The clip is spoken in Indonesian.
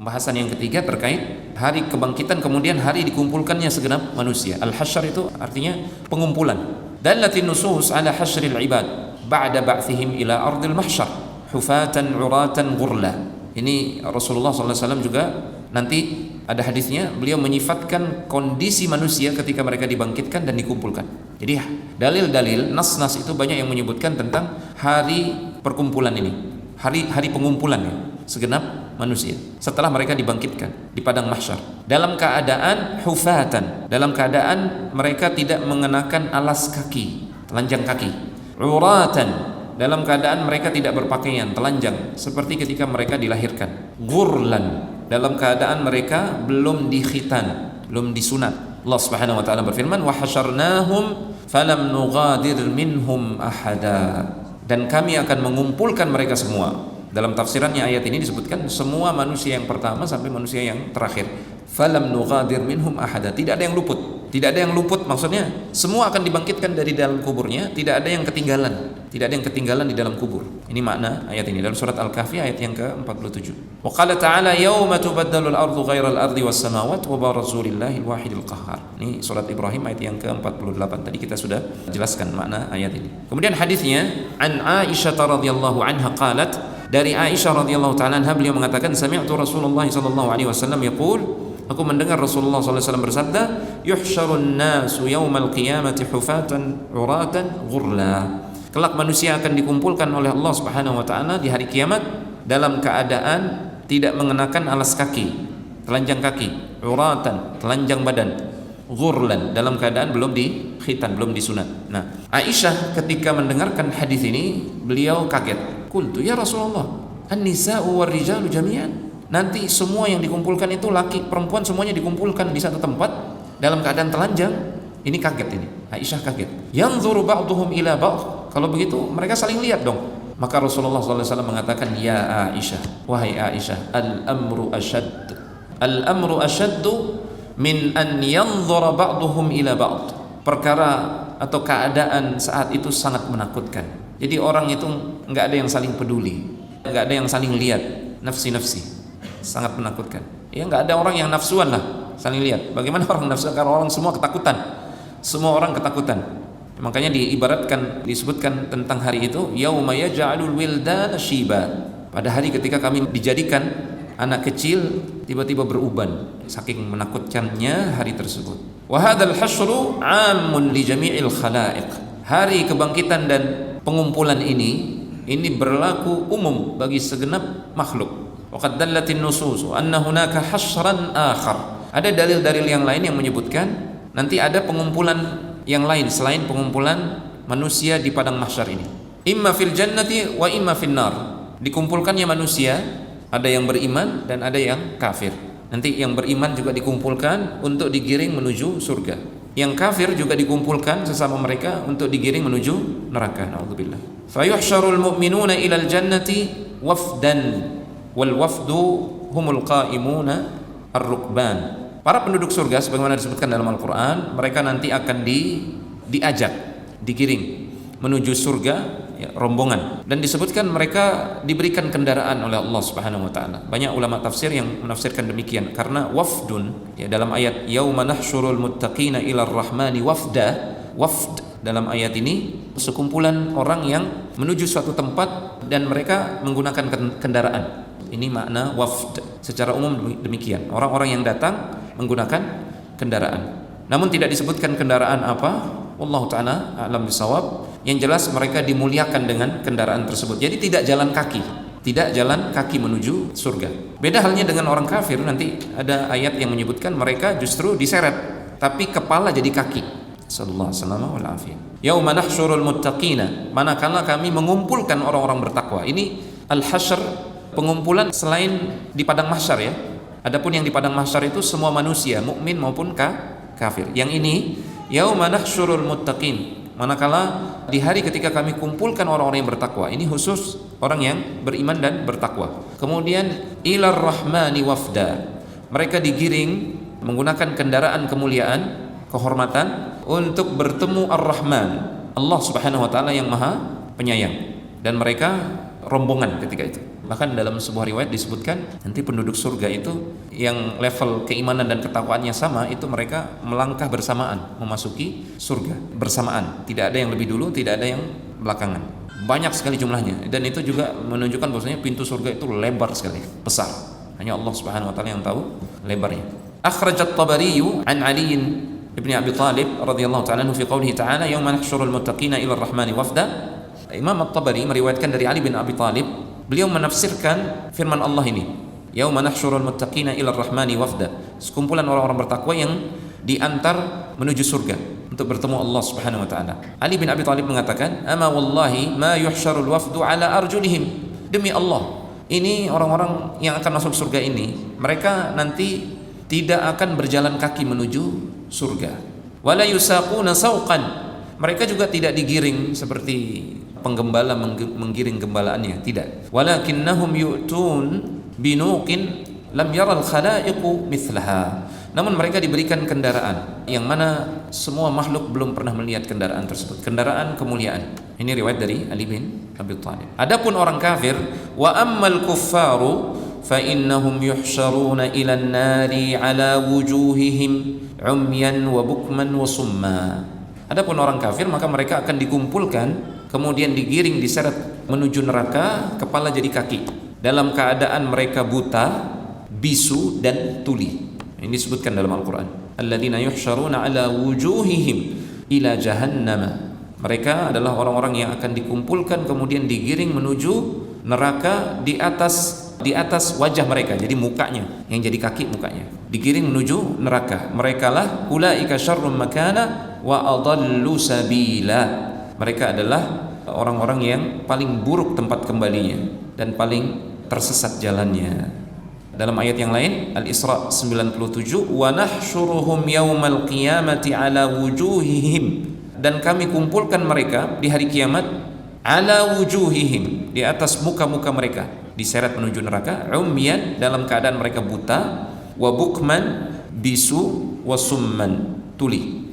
Pembahasan yang ketiga terkait hari kebangkitan, kemudian hari dikumpulkannya segenap manusia. Al-hasyr itu artinya pengumpulan. Dallatin nusus ala hasyril ibad ba'da ba'thihim ila ardil mahsyar hufatan uratan ghurla. Ini Rasulullah SAW juga nanti ada hadisnya, beliau menyifatkan kondisi manusia ketika mereka dibangkitkan dan dikumpulkan. Jadi dalil-dalil nas-nas itu banyak yang menyebutkan tentang hari perkumpulan ini, hari pengumpulan ya, segenap manusia setelah mereka dibangkitkan di padang mahsyar dalam keadaan hufatan, dalam keadaan mereka tidak mengenakan alas kaki, telanjang kaki, uratan, dalam keadaan mereka tidak berpakaian, telanjang seperti ketika mereka dilahirkan, ghurlan, dalam keadaan mereka belum dikhitan, belum disunat. Allah Subhanahu wa taala berfirman, wa hasyarnahum falam nughadir minhum ahada, dan kami akan mengumpulkan mereka semua. Dalam tafsirannya ayat ini disebutkan semua manusia yang pertama sampai manusia yang terakhir. Falam nughadir minhum ahada, tidak ada yang luput. Tidak ada yang luput maksudnya semua akan dibangkitkan dari dalam kuburnya, tidak ada yang ketinggalan. Tidak ada yang ketinggalan di dalam kubur. Ini makna ayat ini dalam surat Al-Kahfi ayat yang ke-47. Wa qala ta'ala yauma tubaddalu al-ardu ghairal ardi was samawati wa barazu lillahi al-wahidil qahhar. Ini surat Ibrahim ayat yang ke-48. Tadi kita sudah jelaskan makna ayat ini. Kemudian hadisnya an Aisyah radhiyallahu anha qalat, dari Aisyah radhiyallahu ta'ala anha beliau mengatakan sami'tu Rasulullah sallallahu alaihi wasallam yaqul, aku mendengar Rasulullah sallallahu alaihi wasallam bersabda, yuhsyarun nasu yaumal qiyamati hufatan uratan ghurla. Kelak manusia akan dikumpulkan oleh Allah Subhanahu wa taala di hari kiamat dalam keadaan tidak mengenakan alas kaki, telanjang kaki, uratan, telanjang badan, ghurlan, dalam keadaan belum dikhitan, belum disunat. Nah, Aisyah ketika mendengarkan hadis ini beliau kaget. Qultu ya Rasulullah, an-nisa'u war-rijalu jami'an? Nanti semua yang dikumpulkan itu laki perempuan semuanya dikumpulkan di satu tempat dalam keadaan telanjang? Ini kaget ini. Aisyah kaget. Yanzuru ba'duhum ila ba'd. Kalau begitu mereka saling lihat dong. Maka Rasulullah SAW mengatakan, ya Aisyah, wahai Aisyah, al-amru ashad. Al-amru ashaddu min an yanzura ba'duhum ila ba'd. Perkara atau keadaan saat itu sangat menakutkan. Jadi orang itu enggak ada yang saling peduli, enggak ada yang saling lihat, nafsi-nafsi. Sangat menakutkan. Ya enggak ada orang yang nafsuan lah, saling lihat. Bagaimana orang nafsuan? Karena orang semua ketakutan. Semua orang ketakutan. Makanya diibaratkan, disebutkan tentang hari itu, yauma yaj'alul wildana shiba. Pada hari ketika kami dijadikan anak kecil tiba-tiba beruban, saking menakutkannya hari tersebut. Wa hadzal hasyru 'amun li jami'il khalaiq. Hari kebangkitan dan pengumpulan ini berlaku umum bagi segenap makhluk. Wa qad dallatin nusus anna hunaka hasyran akhar. Ada dalil-dalil yang lain yang menyebutkan nanti ada pengumpulan yang lain selain pengumpulan manusia di padang mahsyar ini. Imma fil jannati wa imma fin nar. Dikumpulkannya manusia, ada yang beriman dan ada yang kafir. Nanti yang beriman juga dikumpulkan untuk digiring menuju surga. Yang kafir juga dikumpulkan sesama mereka untuk digiring menuju neraka. Nauzubillah. Fayuhsyarul mu'minuna ilal jannati wafdan wal wafdu humul qa'imuna ar-rukban. Para penduduk surga sebagaimana disebutkan dalam Al-Quran, mereka nanti akan diajak, digiring menuju surga ya, rombongan, dan disebutkan mereka diberikan kendaraan oleh Allah Subhanahu wa taala. Banyak ulama tafsir yang menafsirkan demikian karena wafdun ya, dalam ayat yauma nahsyurul muttaqina ilar rahmani wafda, wafd dalam ayat ini sekumpulan orang yang menuju suatu tempat dan mereka menggunakan kendaraan. Ini makna wafd secara umum demikian, orang-orang yang datang menggunakan kendaraan. Namun tidak disebutkan kendaraan apa, wallahu taala a'lam bisawab. Yang jelas mereka dimuliakan dengan kendaraan tersebut. Jadi tidak jalan kaki menuju surga. Beda halnya dengan orang kafir, nanti ada ayat yang menyebutkan mereka justru diseret, tapi kepala jadi kaki. Sallallahu alaihi wasallam. Yauma nahsyurul muttaqina, manakala kami mengumpulkan orang-orang bertakwa. Ini al-hasyr, pengumpulan selain di padang mahsyar ya. Adapun yang di padang mahsyar itu semua manusia, mukmin maupun kafir. Yang ini yauma nahsyurul muttaqin, manakala di hari ketika kami kumpulkan orang-orang yang bertakwa. Ini khusus orang yang beriman dan bertakwa. Kemudian ilar rahmani wafda, mereka digiring menggunakan kendaraan kemuliaan, kehormatan untuk bertemu Ar-Rahman, Allah Subhanahu wa taala yang Maha Penyayang, dan mereka rombongan ketika itu. Bahkan dalam sebuah riwayat disebutkan nanti penduduk surga itu yang level keimanan dan ketakwaannya sama, itu mereka melangkah bersamaan memasuki surga bersamaan. Tidak ada yang lebih dulu, tidak ada yang belakangan. Banyak sekali jumlahnya, dan itu juga menunjukkan bahwasanya pintu surga itu lebar sekali, besar. Hanya Allah Subhanahu wa taala yang tahu lebarnya. Akhrajat Tabari an Ali ibn Abi Talib radhiyallahu ta'ala anhu fi qoulihi ta'ala yauma nahsyurul muttaqina ila ar-rahmani wafda. Imam At-Tabari meriwayatkan dari Ali bin Abi Talib, beliau menafsirkan firman Allah ini, yauma nahsyurul muttaqina ila ar-rahmani wafda, sekumpulan orang-orang bertakwa yang diantar menuju surga untuk bertemu Allah Subhanahu wa taala. Ali bin Abi Talib mengatakan, ama wallahi ma yuhsyarul wafdu ala arjulihim, demi Allah, ini orang-orang yang akan masuk surga ini, mereka nanti tidak akan berjalan kaki menuju surga. Wala yusaquna sauqan, mereka juga tidak digiring seperti penggembala menggiring gembalaannya, tidak. Walakinnahum yu'tun binuqin lam yaral khalaiqu mithlaha, namun mereka diberikan kendaraan yang mana semua makhluk belum pernah melihat kendaraan tersebut, kendaraan kemuliaan. Ini riwayat dari Ali bin Abi Thalib. Adapun orang kafir, wa ammal kuffaru fa innahum yuhsyaruna ila an-nari ala wujuhihim umyan wa bukman wa summa. Adapun orang kafir, maka mereka akan dikumpulkan kemudian digiring, diseret menuju neraka, kepala jadi kaki, dalam keadaan mereka buta, bisu dan tuli. Ini disebutkan dalam Al-Quran, alladzina yuhsyaruna ala wujuhihim ila jahannam. Mereka adalah orang-orang yang akan dikumpulkan kemudian digiring menuju neraka di atas wajah mereka, jadi mukanya yang jadi kaki, mukanya digiring menuju neraka. Merekalah ulaika syarrum makana wa adallu sabila. Mereka adalah orang-orang yang paling buruk tempat kembalinya dan paling tersesat jalannya. Dalam ayat yang lain, Al-Isra 97, wa nahsyuruhum yaumal qiyamati ala wujuhihim, dan kami kumpulkan mereka di hari kiamat ala wujuhihim, di atas muka-muka mereka, diseret menuju neraka, umyan, dalam keadaan mereka buta, wa bukman, bisu, wa summan, tuli.